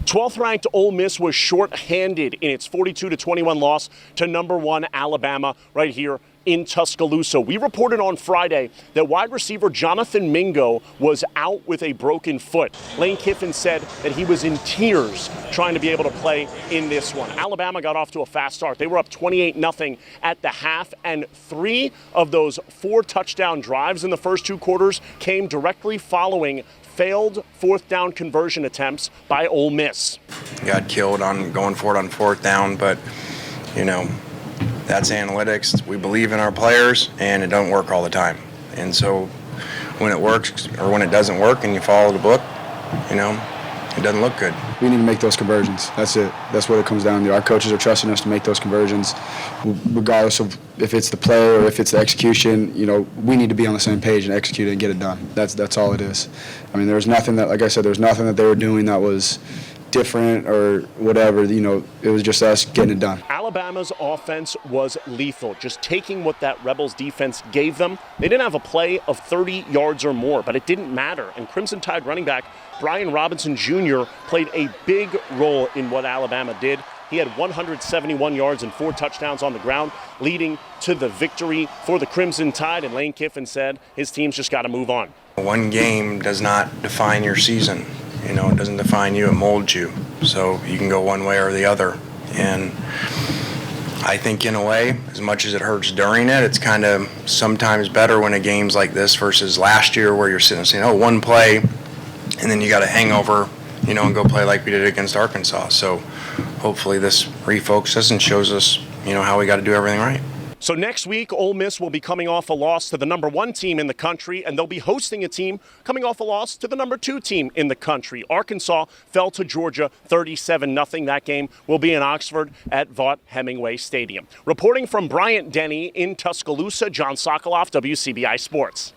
12th-ranked Ole Miss was shorthanded in its 42-21 loss to number 1 Alabama right here in Tuscaloosa. We reported on Friday that wide receiver Jonathan Mingo was out with a broken foot. Lane Kiffin said that he was in tears trying to be able to play in this one. Alabama got off to a fast start. They were up 28-0 at the half, and 3 of those 4 touchdown drives in the first 2 quarters came directly following failed 4th down conversion attempts by Ole Miss. Got killed on going for it on 4th down, but, you know, that's analytics. We believe in our players, and it don't work all the time. And so when it works or when it doesn't work and you follow the book, you know, it doesn't look good. We need to make those conversions. That's it. That's what it comes down to. Our coaches are trusting us to make those conversions. Regardless of if it's the play or if it's the execution, you know, we need to be on the same page and execute it and get it done. That's all it is. I mean, there's nothing that, like I said, there's nothing that they were doing that was different or whatever. You know, it was just us getting it done. Alabama's offense was lethal, just taking what that Rebels defense gave them. They didn't have a play of 30 yards or more, but it didn't matter. And Crimson Tide running back Brian Robinson Jr. played a big role in what Alabama did. He had 171 yards and 4 touchdowns on the ground, leading to the victory for the Crimson Tide. And Lane Kiffin said his team's just got to move on. One game does not define your season. You know, it doesn't define you, it molds you. So you can go one way or the other. And I think in a way, as much as it hurts during it, it's kind of sometimes better when a game's like this versus last year where you're sitting and saying, oh, one play, and then you got a hangover, you know, and go play like we did against Arkansas. So hopefully this refocuses and shows us, you know, how we got to do everything right. So next week, Ole Miss will be coming off a loss to the number 1 team in the country, and they'll be hosting a team coming off a loss to the number 2 team in the country. Arkansas fell to Georgia 37-0. That game will be in Oxford at Vaught-Hemingway Stadium. Reporting from Bryant Denny in Tuscaloosa, John Sokoloff, WCBI Sports.